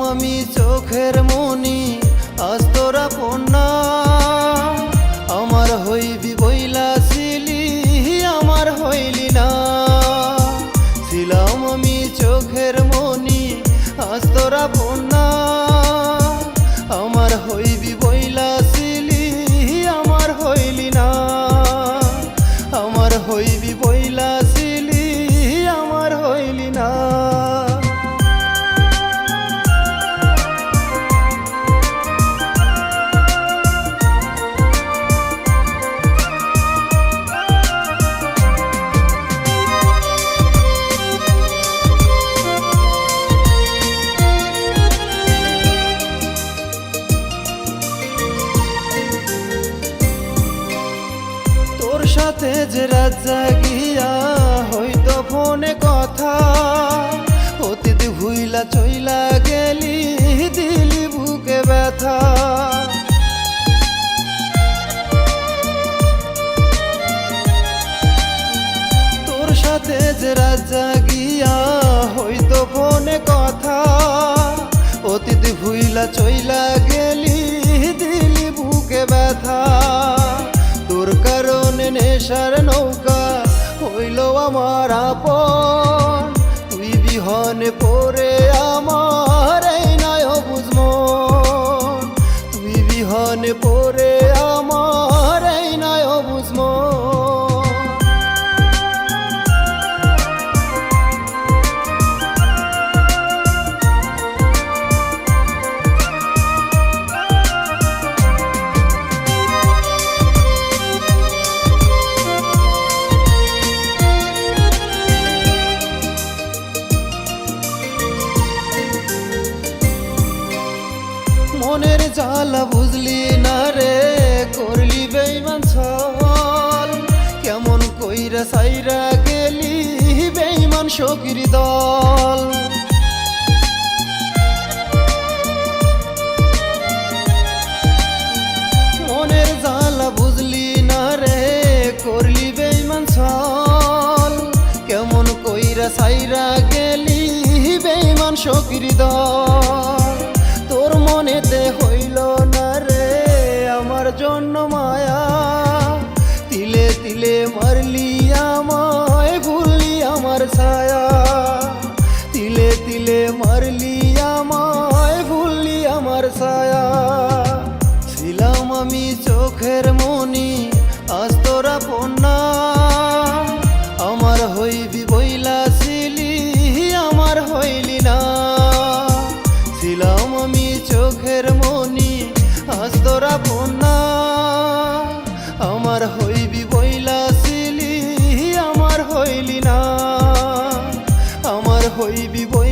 আমি চোখের মনি আজ তোরা পন্না আমার হইবি বইলা ছিলি আমার হইলি না ছিলাম আমি চোখের মনি আজ তোরা পন্না আমার হইবি বইলা ছিলি আমার হইলি না আমার হইবি বইলা ছিলি আমার হইলি না। তোর সাথে যে রাত জাগিয়া হইতো ফোনে কথা অতীত ভুইলা চইলা গেলি দিলি বুকে ব্যথা তোর সাথে যে রাত জাগিয়া হইতো ফোনে কথা অতীত ভুইলা চইলা গেলি দিলি বুকে ব্যথা তোর কারণে নেশার নৌকা হইল আমার আপন তুই বিহনে পড়ে আমার এই নয় বুঝমন তুই বিহনে পড়ে আমার এই নয় বুঝমন। মনের জ্বালা বুঝলি না রে করলি বেঈমান ছল কেমন কইরা সাইরা গেলি বেঈমান সখীর দল মনের জ্বালা বুঝলি না রে করলি বেঈমান ছল কেমন কইরা সাইরা গেলি বেঈমান সখীর দল তোর মনেতে হইল না রে আমার জন্য মায়া তিলে তিলে মারলি আমায় ভুললি আমার ছায়া তিলে তিলে মারলি আমায় ভুললি আমার ছায়া ছিলাম আমি চোখের মনি আজ তোরা পন্না আমার হইবি বইলা ছিলি আমার হইলি না ছিলাম আমি চোখের মনি আজ তোরা পন্না আমার হইবি বইলা ছিলি আমার হইলি না আমার হইবি বই